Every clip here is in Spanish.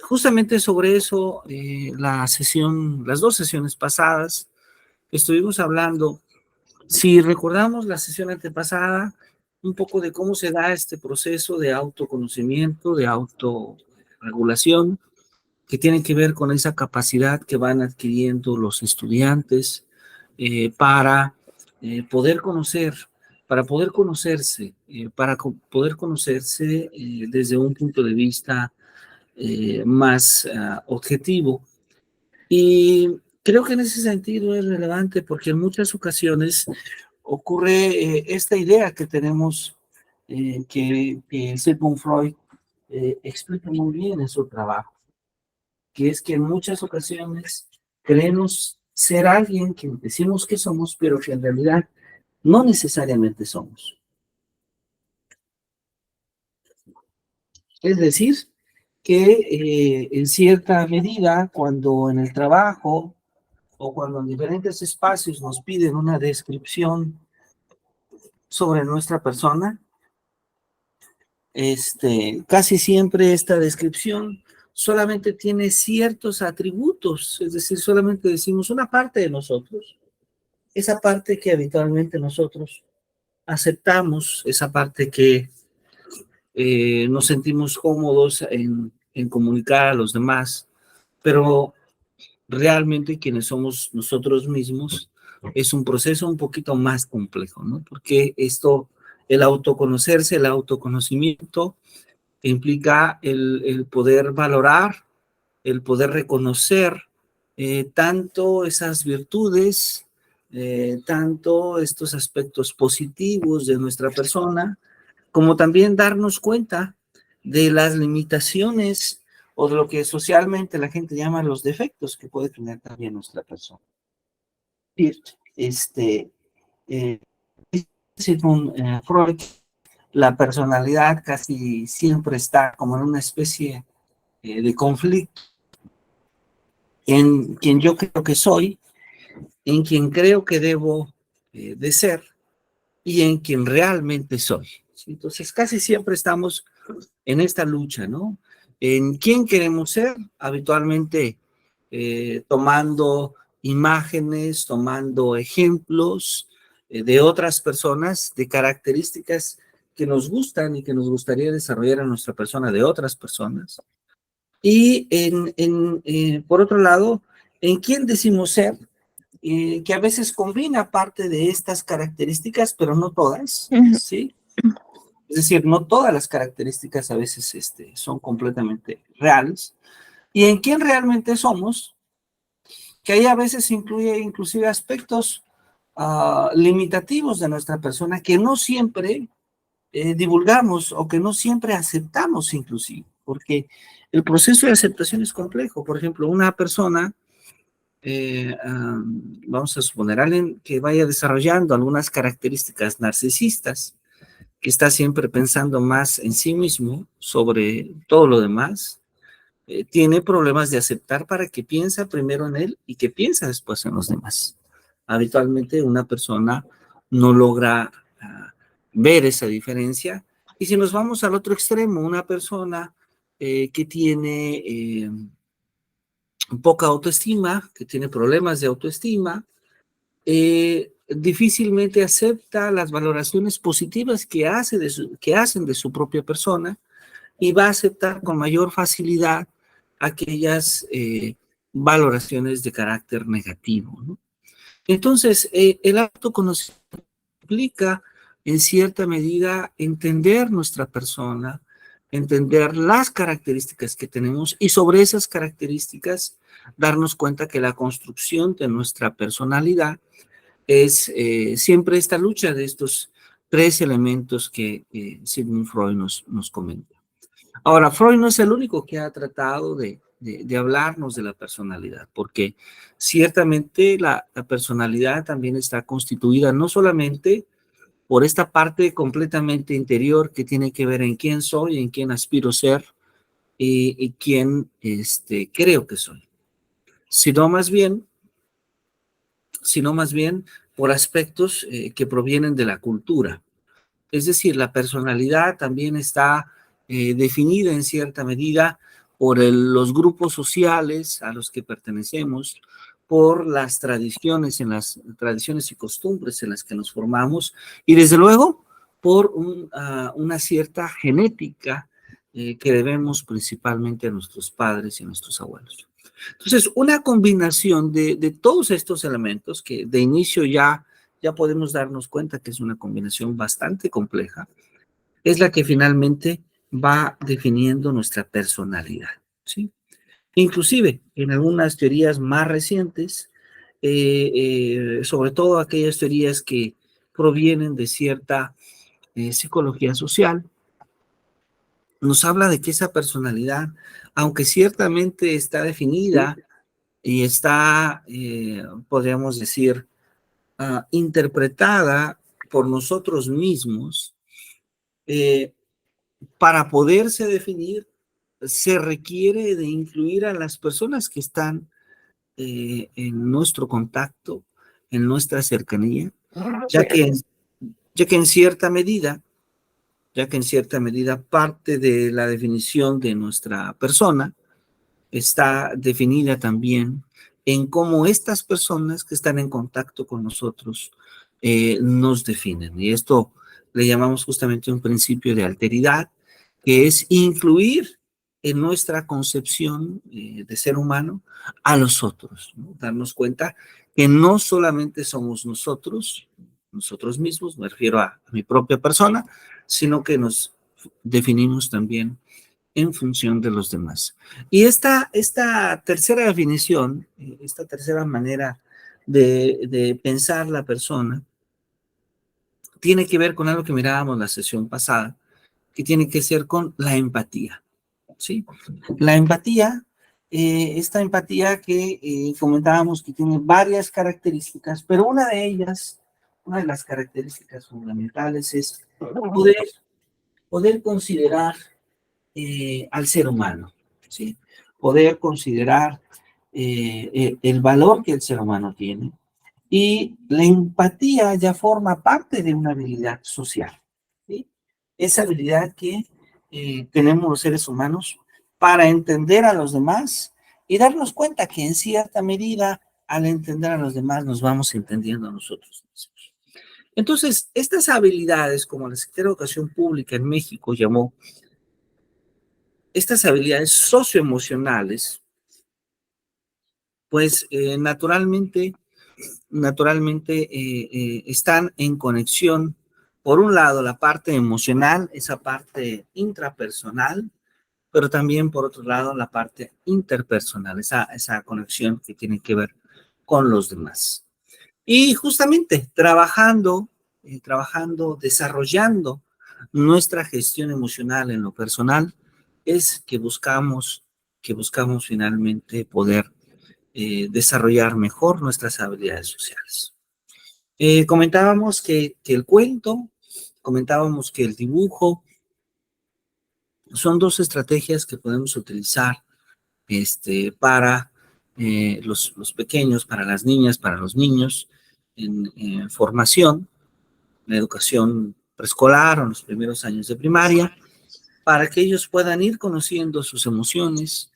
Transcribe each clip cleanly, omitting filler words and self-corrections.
justamente sobre eso, las dos sesiones pasadas, estuvimos hablando, si recordamos la sesión antepasada, un poco de cómo se da este proceso de autoconocimiento, de autorregulación, que tiene que ver con esa capacidad que van adquiriendo los estudiantes para poder conocer, para poder conocerse, poder conocerse desde un punto de vista más objetivo. Y creo que en ese sentido es relevante porque en muchas ocasiones ocurre esta idea que tenemos, que Sigmund Freud explica muy bien en su trabajo, que es que en muchas ocasiones creemos ser alguien que decimos que somos, pero que en realidad no necesariamente somos. Es decir, que en cierta medida, cuando en el trabajo o cuando en diferentes espacios nos piden una descripción sobre nuestra persona, casi siempre esta descripción solamente tiene ciertos atributos, es decir, solamente decimos una parte de nosotros, esa parte que habitualmente nosotros aceptamos, esa parte que nos sentimos cómodos en comunicar a los demás, pero realmente quienes somos nosotros mismos es un proceso un poquito más complejo, ¿no? Porque el autoconocerse, el autoconocimiento implica el poder valorar, el poder reconocer tanto esas virtudes, tanto estos aspectos positivos de nuestra persona, como también darnos cuenta de las limitaciones o de lo que socialmente la gente llama los defectos que puede tener también nuestra persona. Este, eh, según Freud, la personalidad casi siempre está como en una especie de conflicto en quien yo creo que soy, en quien creo que debo de ser y en quien realmente soy. ¿Sí? Entonces, casi siempre estamos en esta lucha, ¿no? En quién queremos ser, habitualmente tomando imágenes, tomando ejemplos de otras personas, de características que nos gustan y que nos gustaría desarrollar en nuestra persona de otras personas. Y por otro lado, en quién decimos ser, que a veces combina parte de estas características, pero no todas, ¿sí? Es decir, no todas las características a veces son completamente reales. Y en quién realmente somos, que ahí a veces incluye inclusive aspectos limitativos de nuestra persona que no siempre divulgamos o que no siempre aceptamos inclusive, porque el proceso de aceptación es complejo. Por ejemplo, una persona, vamos a suponer, alguien que vaya desarrollando algunas características narcisistas, que está siempre pensando más en sí mismo sobre todo lo demás, tiene problemas de aceptar para que piensa primero en él y que piensa después en los demás. Habitualmente una persona no logra ver esa diferencia. Y si nos vamos al otro extremo, una persona que tiene poca autoestima, que tiene problemas de autoestima, difícilmente acepta las valoraciones positivas que hacen de su propia persona y va a aceptar con mayor facilidad aquellas valoraciones de carácter negativo, ¿no? Entonces, el autoconocimiento implica, en cierta medida, entender nuestra persona, entender las características que tenemos y sobre esas características darnos cuenta que la construcción de nuestra personalidad es siempre esta lucha de estos tres elementos que Sigmund Freud nos comenta. Ahora, Freud no es el único que ha tratado de hablarnos de la personalidad, porque ciertamente la personalidad también está constituida no solamente por esta parte completamente interior que tiene que ver en quién soy, en quién aspiro ser y quién creo que soy, sino más bien, por aspectos que provienen de la cultura. Es decir, la personalidad también está definida en cierta medida por los grupos sociales a los que pertenecemos, por las tradiciones, en las tradiciones y costumbres en las que nos formamos, y desde luego por una cierta genética que debemos principalmente a nuestros padres y a nuestros abuelos. Entonces, una combinación de todos estos elementos que de inicio ya podemos darnos cuenta que es una combinación bastante compleja, es la que finalmente va definiendo nuestra personalidad, ¿sí? Inclusive, en algunas teorías más recientes, sobre todo aquellas teorías que provienen de cierta psicología social, nos habla de que esa personalidad, aunque ciertamente está definida y está, podríamos decir, interpretada por nosotros mismos, eh, para poderse definir, se requiere de incluir a las personas que están en nuestro contacto, en nuestra cercanía, ya que, ya que en cierta medida, ya que en cierta medida parte de la definición de nuestra persona está definida también en cómo estas personas que están en contacto con nosotros nos definen. Y esto le llamamos justamente un principio de alteridad, que es incluir en nuestra concepción de ser humano a los otros, ¿no? Darnos cuenta que no solamente somos nosotros mismos, me refiero a mi propia persona, sino que nos definimos también en función de los demás. Y esta tercera definición, esta tercera manera de pensar la persona, tiene que ver con algo que mirábamos la sesión pasada, que tiene que ser con la empatía, ¿sí? La empatía, esta empatía que comentábamos que tiene varias características, pero una de ellas, una de las características fundamentales es poder considerar al ser humano, ¿sí? Poder considerar el valor que el ser humano tiene. Y la empatía ya forma parte de una habilidad social, ¿sí? Esa habilidad que tenemos los seres humanos para entender a los demás y darnos cuenta que en cierta medida, al entender a los demás, nos vamos entendiendo a nosotros mismos. Entonces, estas habilidades, como la Secretaría de Educación Pública en México llamó estas habilidades socioemocionales, pues naturalmente están en conexión, por un lado, la parte emocional, esa parte intrapersonal, pero también, por otro lado, la parte interpersonal, esa conexión que tiene que ver con los demás. Y justamente desarrollando nuestra gestión emocional en lo personal, es que buscamos finalmente poder desarrollar mejor nuestras habilidades sociales. Comentábamos que el cuento, comentábamos que el dibujo, son dos estrategias que podemos utilizar para los pequeños, para las niñas, para los niños, en formación, en educación preescolar o en los primeros años de primaria, para que ellos puedan ir conociendo sus emociones,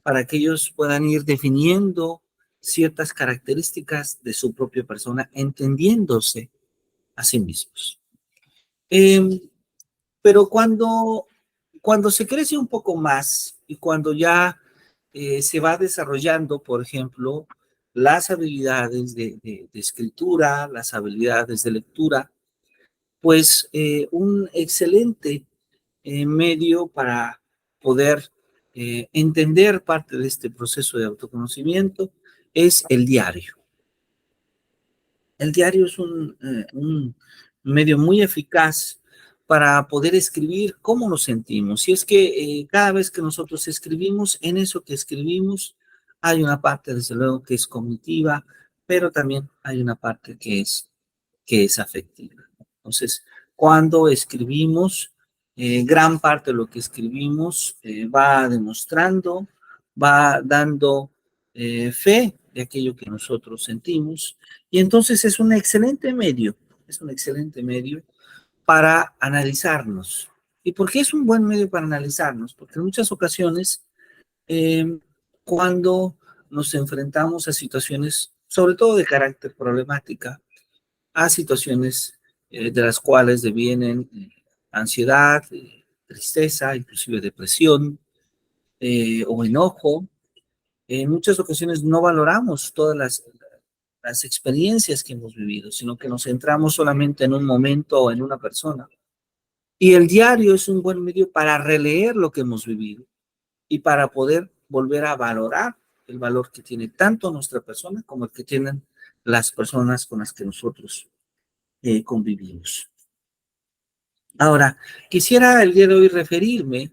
para que ellos puedan ir definiendo ciertas características de su propia persona, entendiéndose a sí mismos. Pero cuando se crece un poco más y cuando ya se va desarrollando, por ejemplo, las habilidades de escritura, las habilidades de lectura, pues un excelente medio para poder entender parte de este proceso de autoconocimiento es el diario. El diario es un medio muy eficaz para poder escribir cómo nos sentimos. Y es que cada vez que nosotros escribimos, en eso que escribimos, hay una parte, desde luego, que es cognitiva, pero también hay una parte que es afectiva. Entonces, cuando escribimos, gran parte de lo que escribimos va demostrando, va dando fe de aquello que nosotros sentimos, y entonces es un excelente medio para analizarnos. ¿Y por qué es un buen medio para analizarnos? Porque en muchas ocasiones eh, cuando nos enfrentamos a situaciones, sobre todo de carácter problemática, a situaciones de las cuales devienen ansiedad, tristeza, inclusive depresión o enojo. En muchas ocasiones no valoramos todas las experiencias que hemos vivido, sino que nos centramos solamente en un momento o en una persona. Y el diario es un buen medio para releer lo que hemos vivido y para poder volver a valorar el valor que tiene tanto nuestra persona como el que tienen las personas con las que nosotros convivimos. Ahora, quisiera el día de hoy referirme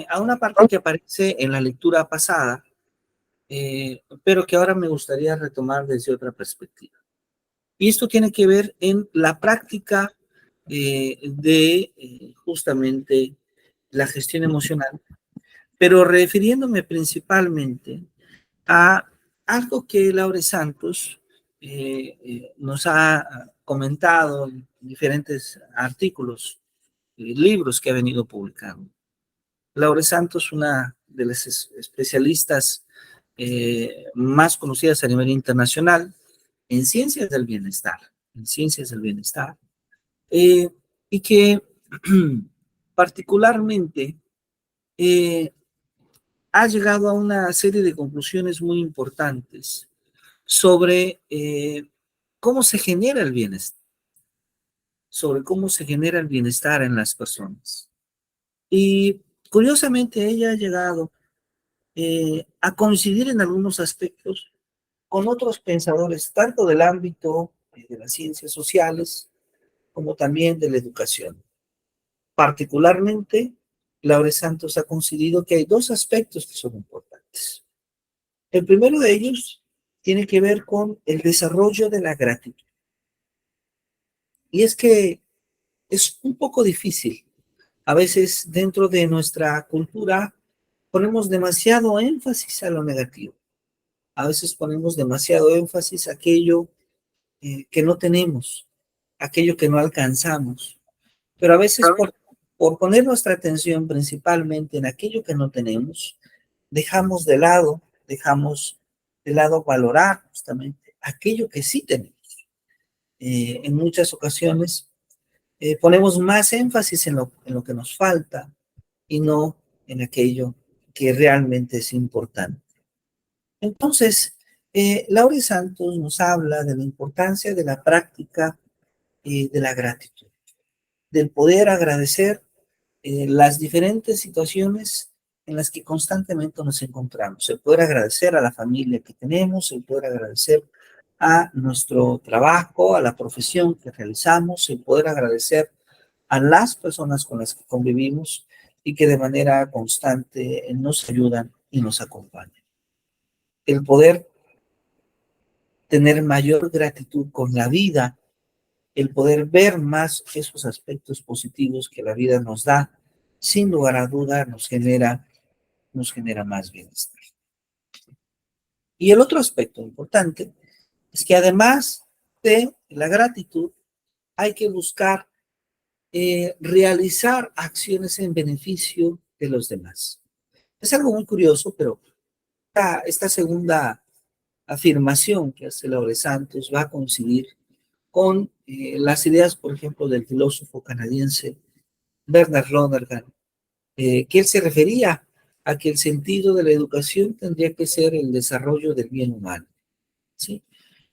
a una parte que aparece en la lectura pasada, pero que ahora me gustaría retomar desde otra perspectiva. Y esto tiene que ver en la práctica de justamente la gestión emocional, pero refiriéndome principalmente a algo que Laure Santos nos ha comentado en diferentes artículos, libros que ha venido publicando. Laure Santos, una de las especialistas más conocidas a nivel internacional en ciencias del bienestar, en ciencias del bienestar, eh, y que particularmente eh, ha llegado a una serie de conclusiones muy importantes sobre cómo se genera el bienestar, sobre cómo se genera el bienestar en las personas. Y curiosamente ella ha llegado a coincidir en algunos aspectos con otros pensadores, tanto del ámbito de las ciencias sociales como también de la educación. Particularmente, Laure Santos ha coincidido que hay dos aspectos que son importantes. El primero de ellos tiene que ver con el desarrollo de la gratitud. Y es que es un poco difícil. A veces dentro de nuestra cultura ponemos demasiado énfasis a lo negativo. A veces ponemos demasiado énfasis a aquello que no tenemos, aquello que no alcanzamos. Pero a veces por poner nuestra atención principalmente en aquello que no tenemos, dejamos de lado valorar justamente aquello que sí tenemos. En muchas ocasiones ponemos más énfasis en lo que nos falta y no en aquello que realmente es importante. Entonces, Laura Santos nos habla de la importancia de la práctica de la gratitud, del poder agradecer las diferentes situaciones en las que constantemente nos encontramos. El poder agradecer a la familia que tenemos, el poder agradecer a nuestro trabajo, a la profesión que realizamos, el poder agradecer a las personas con las que convivimos y que de manera constante nos ayudan y nos acompañan. El poder tener mayor gratitud con la vida, el poder ver más esos aspectos positivos que la vida nos da, sin lugar a duda nos genera más bienestar. Y el otro aspecto importante es que además de la gratitud, hay que buscar realizar acciones en beneficio de los demás. Es algo muy curioso, pero esta segunda afirmación que hace Laure Santos va a coincidir con las ideas, por ejemplo, del filósofo canadiense Bernard Lonergan, que él se refería a que el sentido de la educación tendría que ser el desarrollo del bien humano, ¿sí?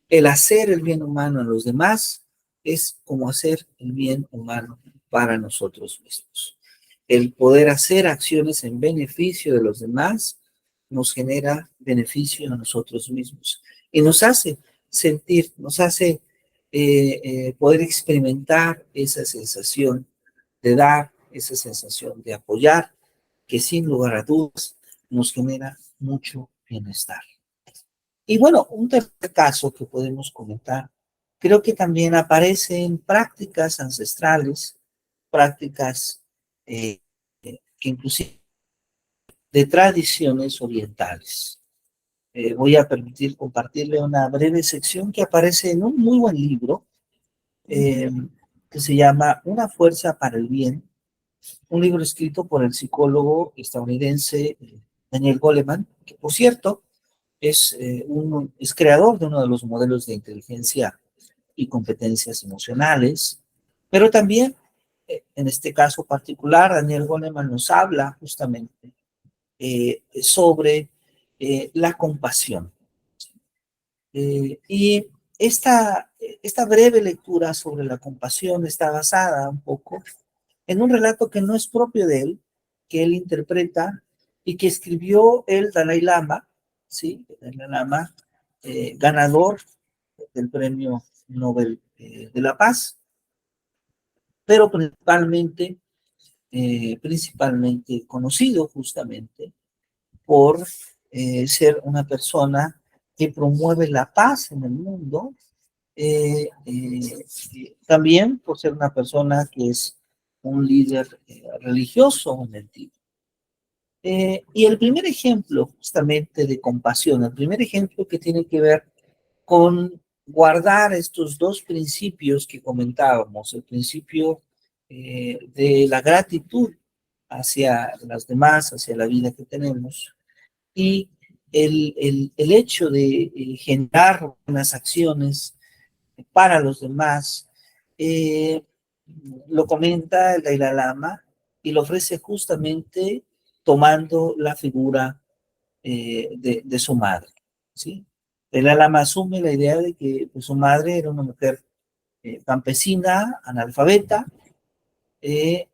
El hacer el bien humano a los demás es como hacer el bien humano para nosotros mismos. El poder hacer acciones en beneficio de los demás nos genera beneficio a nosotros mismos y nos hace sentir, nos hace poder experimentar esa sensación de dar, esa sensación de apoyar, que sin lugar a dudas nos genera mucho bienestar. Y bueno, un tercer caso que podemos comentar, creo que también aparece en prácticas ancestrales, prácticas que inclusive de tradiciones orientales. Voy a permitir compartirle una breve sección que aparece en un muy buen libro que se llama Una fuerza para el bien, un libro escrito por el psicólogo estadounidense Daniel Goleman, que por cierto es creador de uno de los modelos de inteligencia y competencias emocionales, pero también, en este caso particular, Daniel Goleman nos habla justamente sobre la compasión. Y esta breve lectura sobre la compasión está basada un poco en un relato que no es propio de él, que él interpreta y que escribió el Dalai Lama, ¿sí? El Dalai Lama, ganador del Premio Nobel de la Paz, pero principalmente conocido justamente por ser una persona que promueve la paz en el mundo, también por ser una persona que es un líder religioso en el Tíbet. Y el primer ejemplo justamente de compasión, el primer ejemplo que tiene que ver con guardar estos dos principios que comentábamos, el principio de la gratitud hacia las demás, hacia la vida que tenemos, y el hecho de generar buenas acciones para los demás, eh, lo comenta el Dalai Lama y lo ofrece justamente tomando la figura de su madre, ¿sí? El Dalai Lama asume la idea de que pues, su madre era una mujer campesina, analfabeta,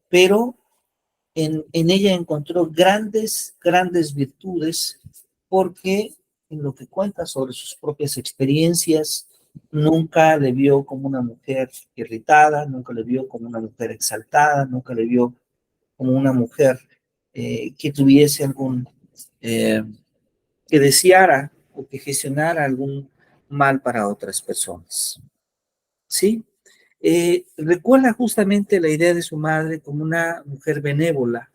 pero en ella encontró grandes virtudes porque en lo que cuenta sobre sus propias experiencias, nunca le vio como una mujer irritada, nunca le vio como una mujer exaltada, nunca le vio como una mujer que tuviese eh, que deseara o que gestionara algún mal para otras personas. ¿Sí? Recuerda justamente la idea de su madre como una mujer benévola,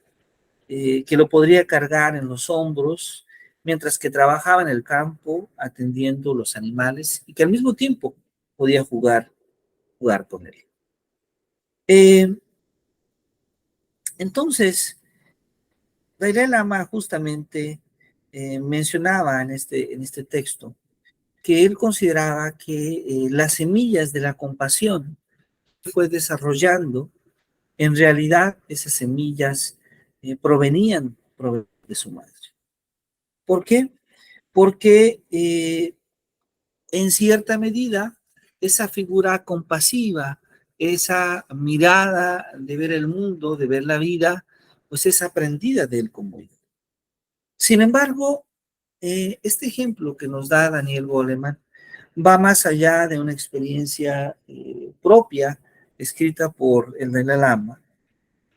que lo podría cargar en los hombros mientras que trabajaba en el campo atendiendo los animales y que al mismo tiempo podía jugar con él. Eh, entonces, Dalai Lama justamente mencionaba en este texto que él consideraba que las semillas de la compasión fue desarrollando, en realidad esas semillas provenían de su madre. ¿Por qué? Porque en cierta medida esa figura compasiva, esa mirada de ver el mundo, de ver la vida, pues es aprendida de él como hijo. Sin embargo, este ejemplo que nos da Daniel Goleman va más allá de una experiencia propia escrita por el Dalai Lama,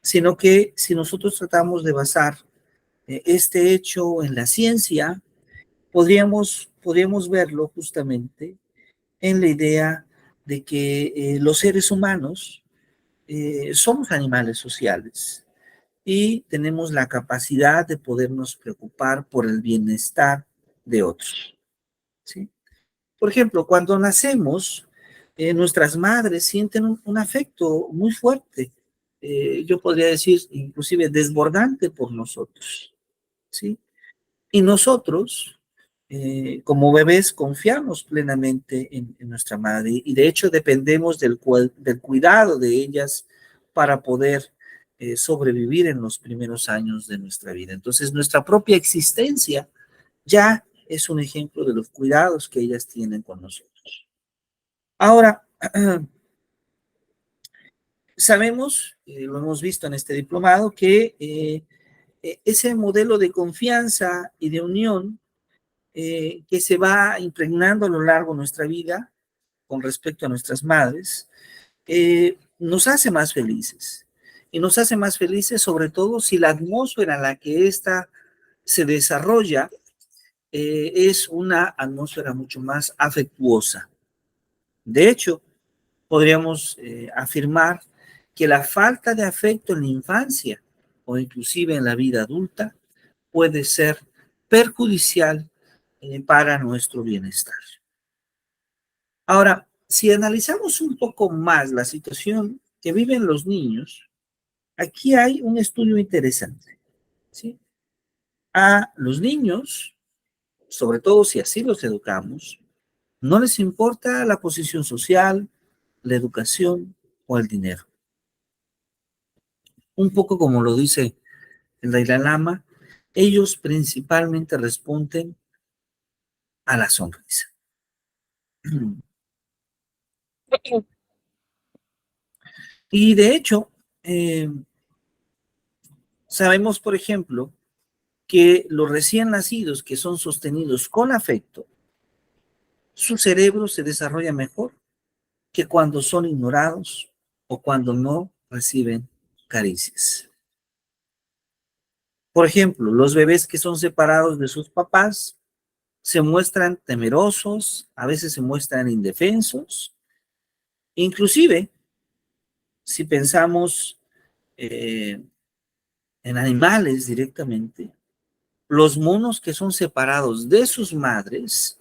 sino que si nosotros tratamos de basar este hecho en la ciencia, podríamos verlo justamente en la idea de que los seres humanos somos animales sociales y tenemos la capacidad de podernos preocupar por el bienestar de otros, ¿sí? Por ejemplo, cuando nacemos, nuestras madres sienten un afecto muy fuerte, yo podría decir inclusive desbordante por nosotros, ¿sí? Y nosotros, como bebés, confiamos plenamente en nuestra madre y de hecho dependemos del cuidado de ellas para poder sobrevivir en los primeros años de nuestra vida. Entonces, nuestra propia existencia ya es un ejemplo de los cuidados que ellas tienen con nosotros. Ahora, sabemos, lo hemos visto en este diplomado, que ese modelo de confianza y de unión que se va impregnando a lo largo de nuestra vida con respecto a nuestras madres, nos hace más felices. Y nos hace más felices sobre todo si la atmósfera en la que ésta se desarrolla es una atmósfera mucho más afectuosa. De hecho, podríamos afirmar que la falta de afecto en la infancia o inclusive en la vida adulta puede ser perjudicial para nuestro bienestar. Ahora, si analizamos un poco más la situación que viven los niños, aquí hay un estudio interesante, ¿sí? A los niños, sobre todo si así los educamos, no les importa la posición social, la educación o el dinero. Un poco como lo dice el Dalai Lama, ellos principalmente responden a la sonrisa. Y de hecho, sabemos, por ejemplo, que los recién nacidos que son sostenidos con afecto, su cerebro se desarrolla mejor que cuando son ignorados o cuando no reciben caricias. Por ejemplo, los bebés que son separados de sus papás se muestran temerosos, a veces se muestran indefensos, inclusive si pensamos en animales directamente, los monos que son separados de sus madres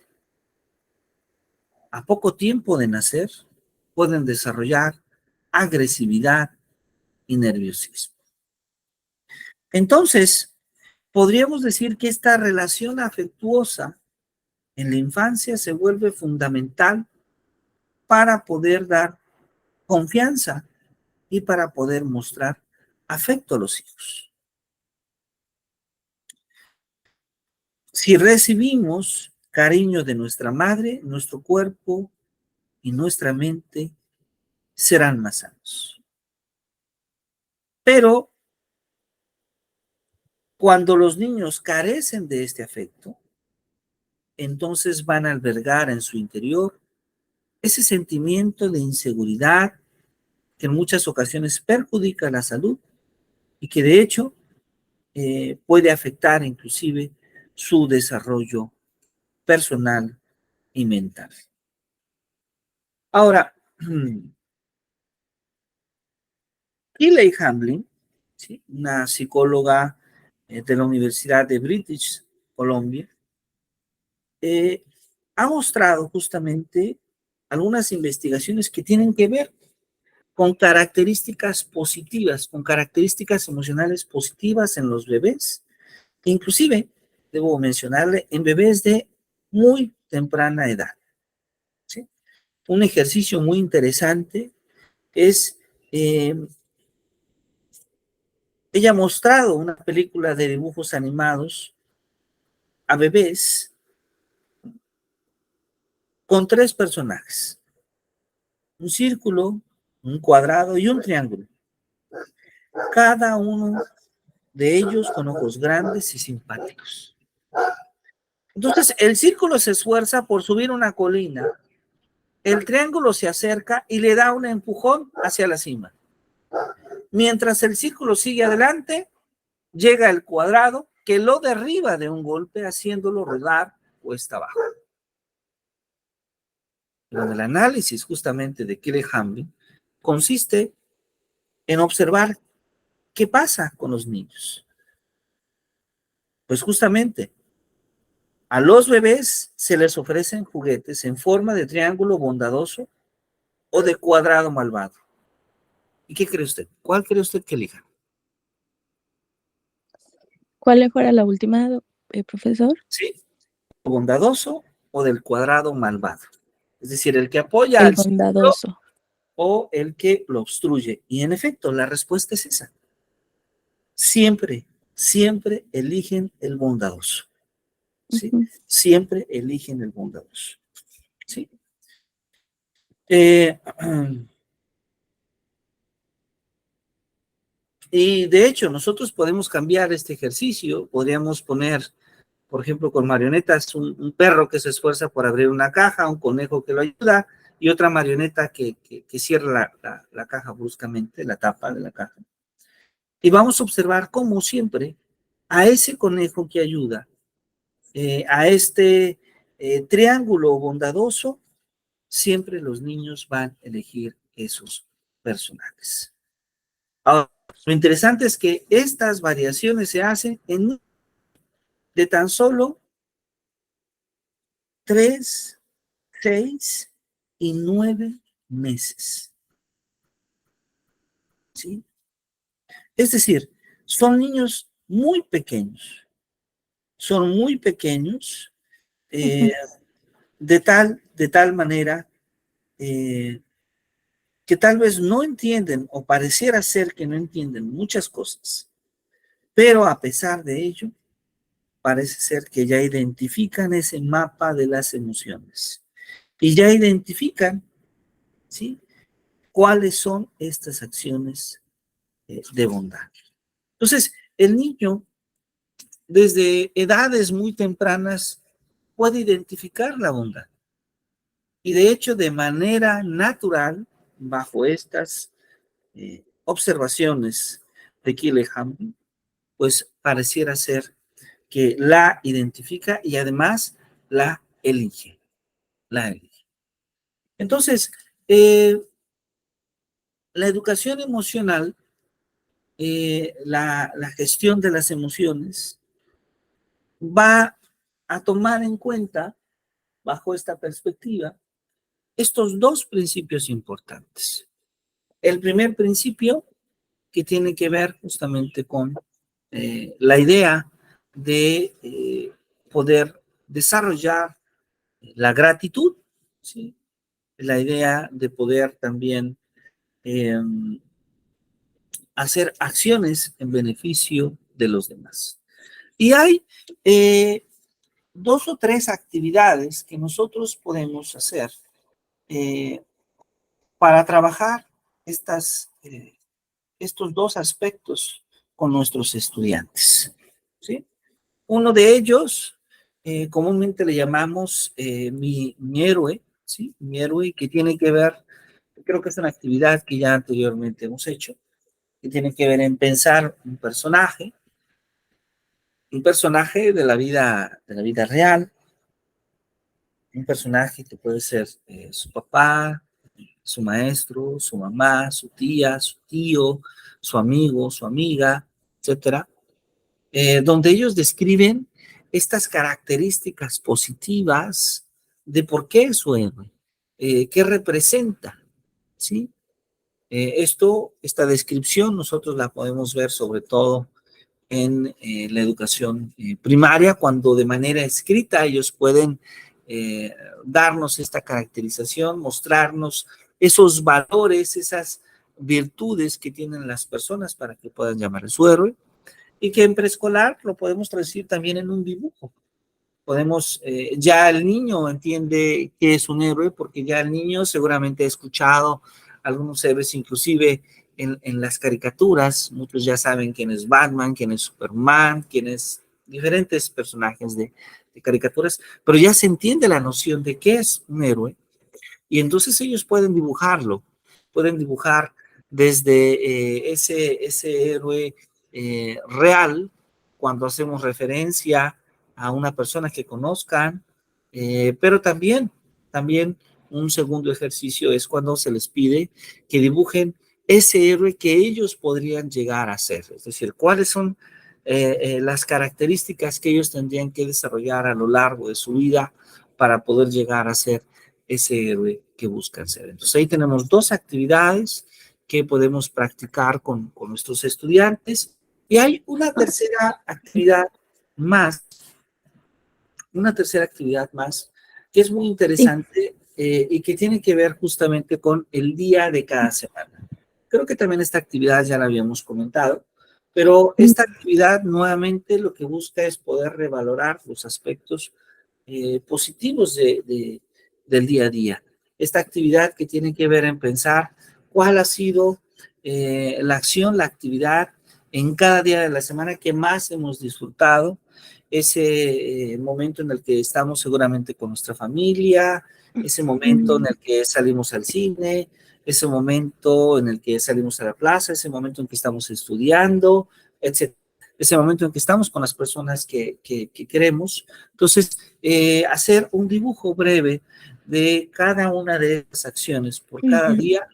a poco tiempo de nacer pueden desarrollar agresividad y nerviosismo. Entonces, podríamos decir que esta relación afectuosa en la infancia se vuelve fundamental para poder dar confianza y para poder mostrar afecto a los hijos. Si recibimos cariño de nuestra madre, nuestro cuerpo y nuestra mente serán más sanos. Pero cuando los niños carecen de este afecto, entonces van a albergar en su interior ese sentimiento de inseguridad que en muchas ocasiones perjudica la salud y que de hecho puede afectar inclusive su desarrollo personal y mental. Ahora, Hilley Hamlin, ¿sí?, una psicóloga de la Universidad de British Columbia, eh, ha mostrado justamente algunas investigaciones que tienen que ver con características positivas, con características emocionales positivas en los bebés, inclusive, debo mencionarle, en bebés de muy temprana edad, ¿sí? Un ejercicio muy interesante es, ella ha mostrado una película de dibujos animados a bebés con 3 personajes, un círculo, un cuadrado y un triángulo. Cada uno de ellos con ojos grandes y simpáticos. Entonces, el círculo se esfuerza por subir una colina, el triángulo se acerca y le da un empujón hacia la cima. Mientras el círculo sigue adelante, llega el cuadrado que lo derriba de un golpe, haciéndolo rodar cuesta abajo. Pero el análisis justamente de Hilley Hamlin consiste en observar qué pasa con los niños. Pues justamente a los bebés se les ofrecen juguetes en forma de triángulo bondadoso o de cuadrado malvado. ¿Y qué cree usted? ¿Cuál cree usted que elija? ¿Cuál fuera la última, profesor? ¿Sí? ¿Bondadoso o del cuadrado malvado? Es decir, el que apoya El al círculo bondadoso. o el que lo obstruye. Y en efecto, la respuesta es esa. Siempre, siempre eligen el bondadoso. ¿Sí? Ujú. Siempre eligen el bondadoso. ¿Sí? Eh, y de hecho, nosotros podemos cambiar este ejercicio. Podríamos poner, por ejemplo, con marionetas, un perro que se esfuerza por abrir una caja, un conejo que lo ayuda y otra marioneta que cierra la caja bruscamente, la tapa de la caja. Y vamos a observar cómo siempre a ese conejo que ayuda, a este triángulo bondadoso, siempre los niños van a elegir esos personajes. Ahora, lo interesante es que estas variaciones se hacen en de tan solo 3, 6 y 9 meses. ¿Sí? Es decir, son niños muy pequeños, eh, de tal manera eh, que tal vez no entienden o pareciera ser que no entienden muchas cosas, pero a pesar de ello, parece ser que ya identifican ese mapa de las emociones y ya identifican, ¿sí?, cuáles son estas acciones de bondad. Entonces, el niño, desde edades muy tempranas, puede identificar la bondad. Y de hecho, de manera natural, bajo estas observaciones de Killeham, pues pareciera ser que la identifica y además la elige. La elige. Entonces, la educación emocional, la gestión de las emociones, va a tomar en cuenta, bajo esta perspectiva, estos dos principios importantes. El primer principio, que tiene que ver justamente con la idea de poder desarrollar la gratitud, ¿sí?, la idea de poder también eh, hacer acciones en beneficio de los demás. Y hay dos o tres actividades que nosotros podemos hacer eh, para trabajar estos dos aspectos con nuestros estudiantes, ¿sí? Uno de ellos, comúnmente le llamamos mi héroe, ¿sí? Mi héroe, que tiene que ver, creo que es una actividad que ya anteriormente hemos hecho, que tiene que ver en pensar un personaje de la vida real, un personaje que puede ser su papá, su maestro, su mamá, su tía, su tío, su amigo, su amiga, etcétera, donde ellos describen estas características positivas de por qué es su héroe, qué representa, ¿sí? Esta descripción nosotros la podemos ver sobre todo en la educación primaria, cuando de manera escrita ellos pueden eh, darnos esta caracterización, mostrarnos esos valores, esas virtudes que tienen las personas para que puedan llamar a su héroe, y que en preescolar lo podemos traducir también en un dibujo. Ya el niño entiende qué es un héroe, porque ya el niño seguramente ha escuchado algunos héroes, inclusive en las caricaturas. Muchos ya saben quién es Batman, quién es Superman, quién es diferentes personajes de caricaturas, pero ya se entiende la noción de qué es un héroe, y entonces ellos pueden dibujar desde ese héroe real, cuando hacemos referencia a una persona que conozcan, pero también un segundo ejercicio es cuando se les pide que dibujen ese héroe que ellos podrían llegar a ser, es decir, cuáles son las características que ellos tendrían que desarrollar a lo largo de su vida para poder llegar a ser ese héroe que buscan ser. Entonces ahí tenemos dos actividades que podemos practicar con nuestros estudiantes, y hay más, una tercera actividad más que es muy Sí. interesante y que tiene que ver justamente con el día de cada semana. Creo que también esta actividad ya la habíamos comentado, pero esta actividad nuevamente lo que busca es poder revalorar los aspectos positivos del día a día. Esta actividad que tiene que ver en pensar cuál ha sido la acción, la actividad en cada día de la semana que más hemos disfrutado, ese momento en el que estamos seguramente con nuestra familia, ese momento en el que salimos al cine, ese momento en el que salimos a la plaza, ese momento en que estamos estudiando, etc. Ese momento en que estamos con las personas que queremos. Entonces, hacer un dibujo breve de cada una de esas acciones por cada día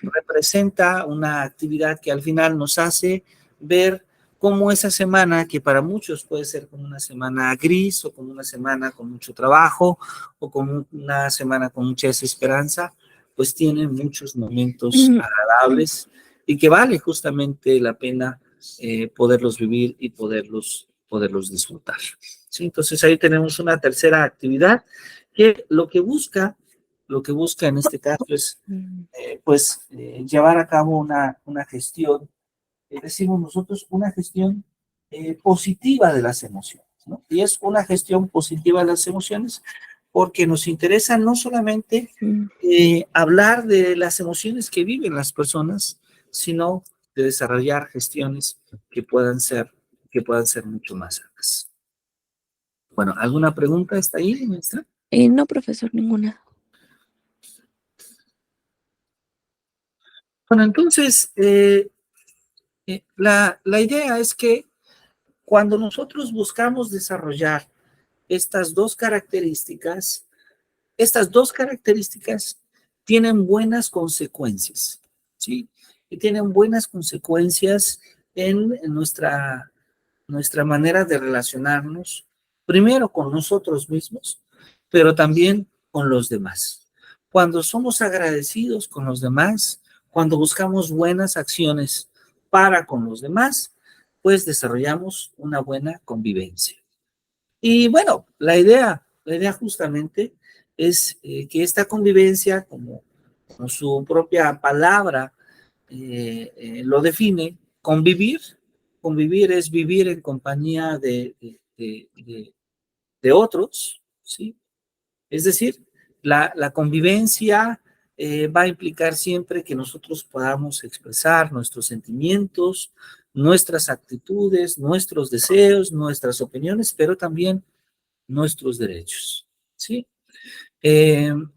representa una actividad que al final nos hace ver cómo esa semana, que para muchos puede ser como una semana gris, o como una semana con mucho trabajo, o como una semana con mucha desesperanza, pues tiene muchos momentos agradables y que vale justamente la pena poderlos vivir y poderlos disfrutar. ¿Sí? Entonces ahí tenemos una tercera actividad que lo que busca en este caso es llevar a cabo una gestión, decimos nosotros, una gestión positiva de las emociones, ¿no? Y es una gestión positiva de las emociones porque nos interesa no solamente hablar de las emociones que viven las personas, sino de desarrollar gestiones que puedan ser mucho más sanas. Bueno, ¿alguna pregunta está ahí, maestra? No, profesor, ninguna. Bueno, entonces, la idea es que cuando nosotros buscamos desarrollar estas dos características tienen buenas consecuencias, ¿sí? Y tienen buenas consecuencias en nuestra manera de relacionarnos, primero con nosotros mismos, pero también con los demás. Cuando somos agradecidos con los demás, cuando buscamos buenas acciones para con los demás, pues desarrollamos una buena convivencia. Y bueno, la idea justamente es que esta convivencia, como su propia palabra lo define, convivir es vivir en compañía de otros, ¿sí? Es decir, la convivencia va a implicar siempre que nosotros podamos expresar nuestros sentimientos, nuestras actitudes, nuestros deseos, nuestras opiniones, pero también nuestros derechos, ¿sí?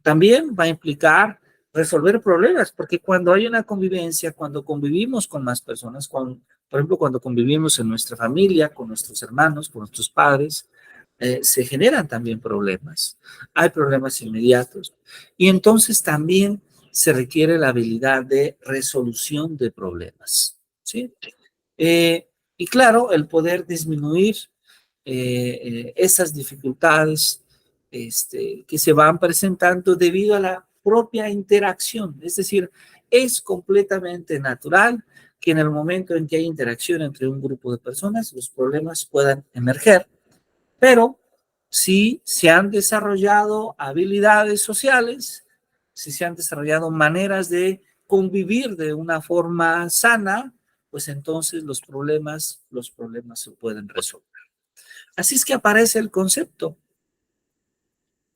También va a implicar resolver problemas, porque cuando hay una convivencia, cuando convivimos con más personas, por ejemplo, cuando convivimos en nuestra familia, con nuestros hermanos, con nuestros padres, se generan también problemas. Hay problemas inmediatos. Y entonces también se requiere la habilidad de resolución de problemas, ¿sí? Y claro, el poder disminuir esas dificultades que se van presentando debido a la propia interacción. Es decir, es completamente natural que en el momento en que hay interacción entre un grupo de personas, los problemas puedan emerger, pero si se han desarrollado habilidades sociales, si se han desarrollado maneras de convivir de una forma sana, pues entonces los problemas se pueden resolver. Así es que aparece el concepto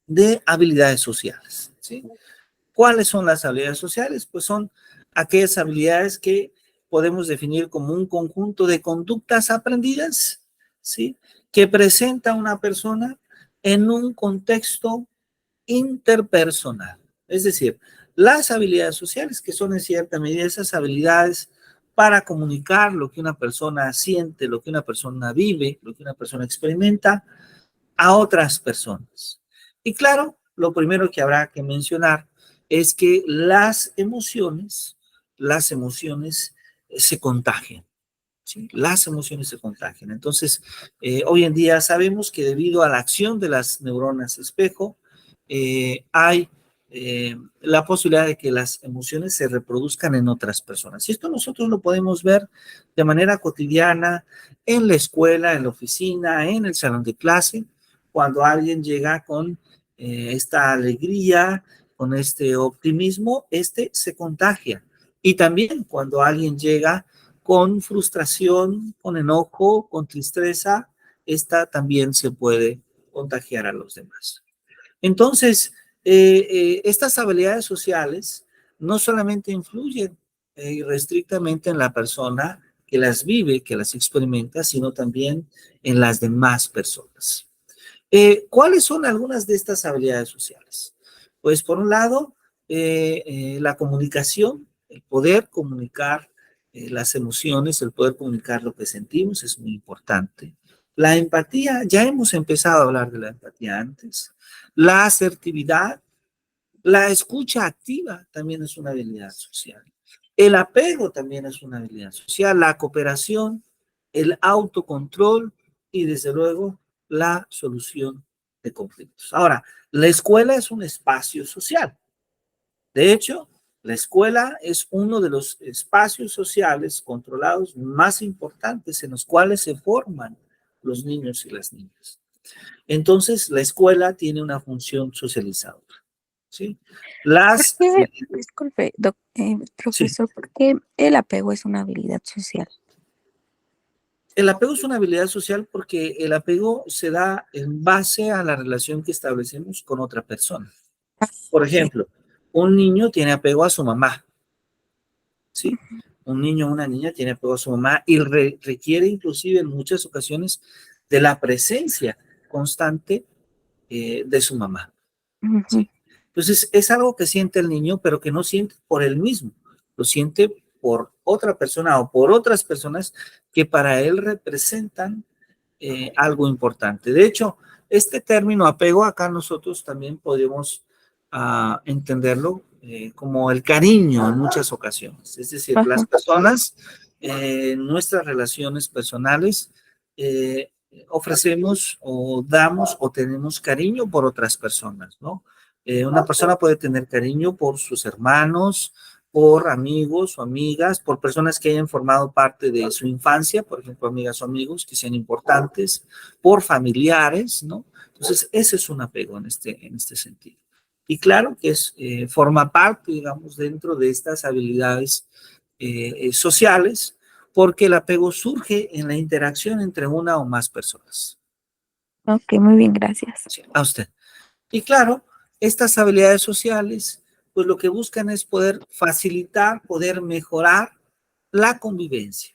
de habilidades sociales, ¿sí? ¿Cuáles son las habilidades sociales? Pues son aquellas habilidades que podemos definir como un conjunto de conductas aprendidas, ¿sí? Que presenta una persona en un contexto interpersonal. Es decir, las habilidades sociales, que son en cierta medida esas habilidades para comunicar lo que una persona siente, lo que una persona vive, lo que una persona experimenta a otras personas. Y claro, lo primero que habrá que mencionar es que las emociones se contagian. ¿Sí? Las emociones se contagian. Entonces, hoy en día sabemos que debido a la acción de las neuronas espejo, hay la posibilidad de que las emociones se reproduzcan en otras personas. Y esto nosotros lo podemos ver de manera cotidiana en la escuela, en la oficina, en el salón de clase, cuando alguien llega con esta alegría, con este optimismo, se contagia. Y también cuando alguien llega con frustración, con enojo, con tristeza, esta también se puede contagiar a los demás. Entonces, estas habilidades sociales no solamente influyen restrictamente en la persona que las vive, que las experimenta, sino también en las demás personas. ¿Cuáles son algunas de estas habilidades sociales? Pues por un lado, la comunicación, el poder comunicar las emociones, el poder comunicar lo que sentimos es muy importante. La empatía, ya hemos empezado a hablar de la empatía antes. La asertividad, la escucha activa también es una habilidad social. El apego también es una habilidad social. La cooperación, el autocontrol y desde luego la solución de conflictos. Ahora, la escuela es un espacio social. De hecho, La escuela es uno de los espacios sociales controlados más importantes en los cuales se forman los niños y las niñas. Entonces, la escuela tiene una función socializadora, ¿sí? ¿Por Las, qué, disculpe, sí, profesor, por qué el apego es una habilidad social? el apego es una habilidad social porque el apego se da en base a la relación que establecemos con otra persona. Por Ok. ejemplo, un niño tiene apego a su mamá, ¿sí? Un niño o una niña tiene apego a su mamá y requiere inclusive en muchas ocasiones de la presencia constante de su mamá, Ujú. ¿sí? Entonces es algo que siente el niño, pero que no siente por él mismo, lo siente por otra persona o por otras personas que para él representan algo importante. De hecho, este término apego acá nosotros también podemos entenderlo como el cariño en muchas ocasiones. Es decir, las Ajá. personas en nuestras relaciones personales ofrecemos o damos o tenemos cariño por otras personas, ¿no? Una persona puede tener cariño por sus hermanos, por amigos o amigas, por personas que hayan formado parte de su infancia, por ejemplo, amigas o amigos que sean importantes, por familiares, ¿no? Entonces, ese es un apego en este sentido. Y claro que forma parte, digamos, dentro de estas habilidades sociales, porque el apego surge en la interacción entre una o más personas. Ok, muy bien, gracias. Sí, a usted. Y claro, estas habilidades sociales, pues lo que buscan es poder facilitar, poder mejorar la convivencia.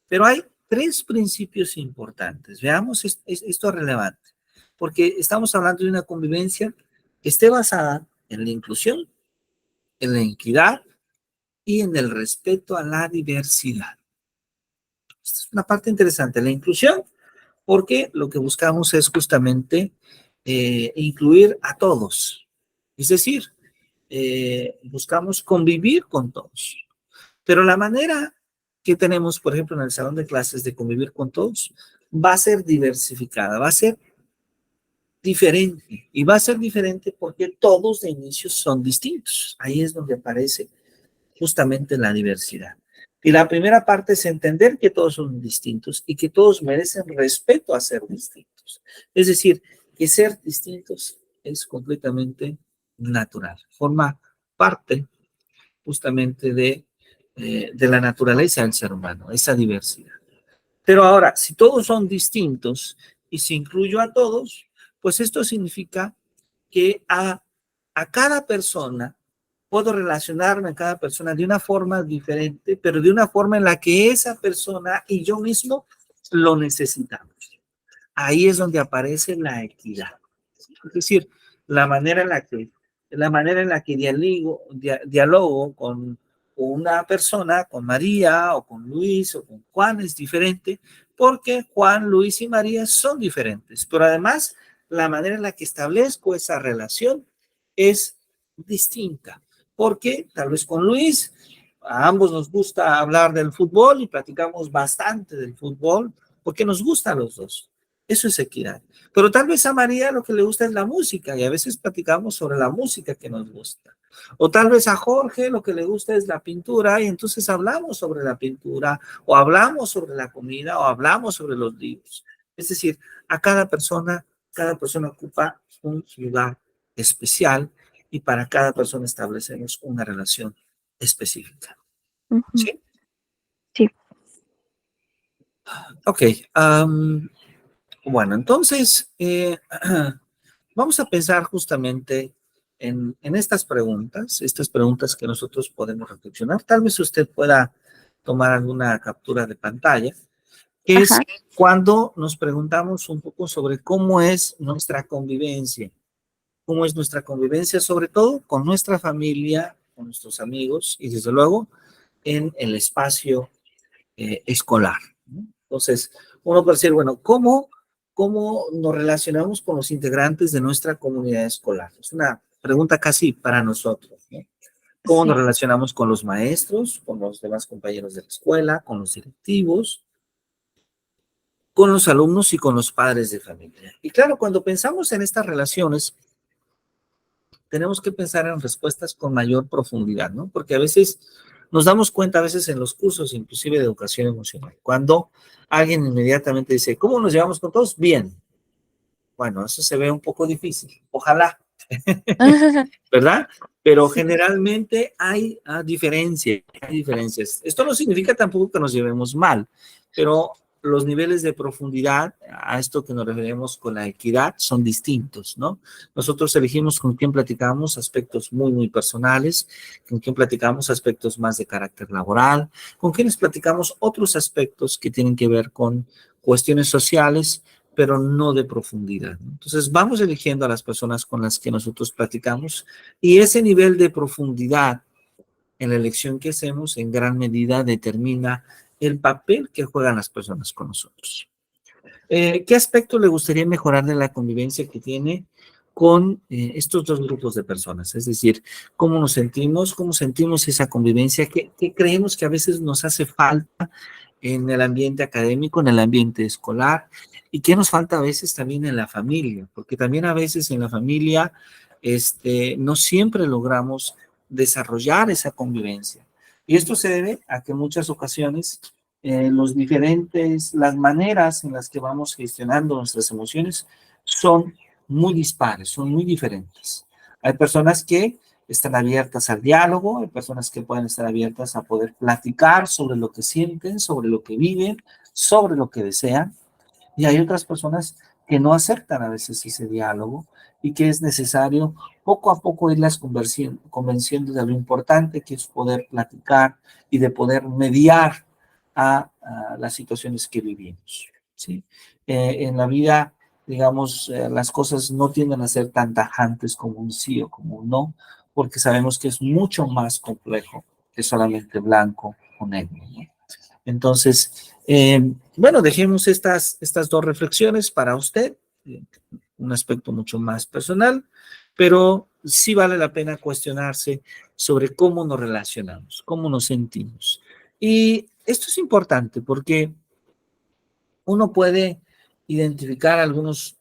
Pero hay tres principios importantes. Veamos esto es relevante, porque estamos hablando de una convivencia que esté basada en la inclusión, en la equidad y en el respeto a la diversidad. Esta es una parte interesante, la inclusión, porque lo que buscamos es justamente incluir a todos. Es decir, buscamos convivir con todos. Pero la manera que tenemos, por ejemplo, en el salón de clases de convivir con todos, va a ser diversificada, va a ser diferente. Y va a ser diferente porque todos de inicio son distintos. Ahí es donde aparece justamente la diversidad. Y la primera parte es entender que todos son distintos y que todos merecen respeto a ser distintos. Es decir, que ser distintos es completamente natural. Forma parte justamente de la naturaleza del ser humano, esa diversidad. Pero ahora, si todos son distintos y si incluyo a todos, pues esto significa que a cada persona puedo relacionarme a cada persona de una forma diferente, pero de una forma en la que esa persona y yo mismo lo necesitamos. Ahí es donde aparece la equidad. Es decir, la manera en la que, dialogo con una persona, con María o con Luis o con Juan es diferente, porque Juan, Luis y María son diferentes. Pero además, la manera en la que establezco esa relación es distinta. Porque tal vez con Luis, a ambos nos gusta hablar del fútbol y platicamos bastante del fútbol, porque nos gustan los dos. Eso es equidad. Pero tal vez a María lo que le gusta es la música y a veces platicamos sobre la música que nos gusta. O tal vez a Jorge lo que le gusta es la pintura y entonces hablamos sobre la pintura o hablamos sobre la comida o hablamos sobre los libros. Es decir, a cada persona ocupa un lugar especial y para cada persona establecemos una relación específica. Ujú. ¿Sí? Sí. Ok. Bueno, entonces, vamos a pensar justamente en estas preguntas que nosotros podemos reflexionar. Tal vez usted pueda tomar alguna captura de pantalla, que es Ajá. cuando nos preguntamos un poco sobre cómo es nuestra convivencia, sobre todo con nuestra familia, con nuestros amigos y desde luego en el espacio escolar, ¿no? Entonces, uno puede decir, bueno, ¿cómo nos relacionamos con los integrantes de nuestra comunidad escolar? Es una pregunta casi para nosotros, ¿no? ¿Cómo nos Sí. relacionamos con los maestros, con los demás compañeros de la escuela, con los directivos, con los alumnos y con los padres de familia? Y claro, cuando pensamos en estas relaciones, tenemos que pensar en respuestas con mayor profundidad, ¿no? Porque a veces nos damos cuenta, a veces en los cursos, inclusive de educación emocional, cuando alguien inmediatamente dice, ¿cómo nos llevamos con todos? Bien. Bueno, eso se ve un poco difícil. Ojalá, ¿verdad? Pero generalmente hay diferencias, hay diferencias. Esto no significa tampoco que nos llevemos mal, pero los niveles de profundidad a esto que nos referimos con la equidad son distintos, ¿no? Nosotros elegimos con quién platicamos aspectos muy, muy personales, con quién platicamos aspectos más de carácter laboral, con quienes platicamos otros aspectos que tienen que ver con cuestiones sociales, pero no de profundidad, ¿no? Entonces, vamos eligiendo a las personas con las que nosotros platicamos y ese nivel de profundidad en la elección que hacemos en gran medida determina el papel que juegan las personas con nosotros. ¿Qué aspecto le gustaría mejorar de la convivencia que tiene con estos dos grupos de personas? Es decir, cómo sentimos esa convivencia, qué creemos que a veces nos hace falta en el ambiente académico, en el ambiente escolar, y qué nos falta a veces también en la familia, porque también a veces en la familia no siempre logramos desarrollar esa convivencia. Y esto se debe a que en muchas ocasiones las maneras en las que vamos gestionando nuestras emociones son muy dispares, son muy diferentes. Hay personas que están abiertas al diálogo, hay personas que pueden estar abiertas a poder platicar sobre lo que sienten, sobre lo que viven, sobre lo que desean, y hay otras personas que no aceptan a veces ese diálogo y que es necesario poco a poco irlas convenciendo de lo importante que es poder platicar y de poder mediar a las situaciones que vivimos, ¿sí? En la vida, digamos, las cosas no tienden a ser tan tajantes como un sí o como un no, porque sabemos que es mucho más complejo que solamente blanco o negro, ¿no? Entonces, bueno, dejemos estas dos reflexiones para usted, un aspecto mucho más personal, pero sí vale la pena cuestionarse sobre cómo nos relacionamos, cómo nos sentimos. Y esto es importante porque uno puede identificar algunos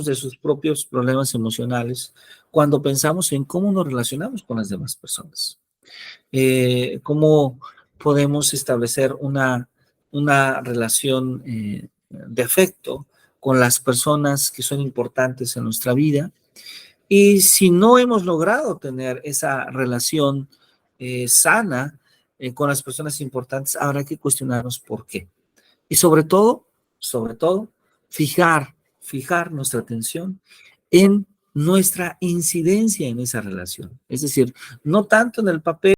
de sus propios problemas emocionales cuando pensamos en cómo nos relacionamos con las demás personas. Cómo podemos establecer una relación de afecto con las personas que son importantes en nuestra vida. Y si no hemos logrado tener esa relación sana con las personas importantes, habrá que cuestionarnos por qué. Y sobre todo, fijar nuestra atención en nuestra incidencia en esa relación. Es decir, no tanto en el papel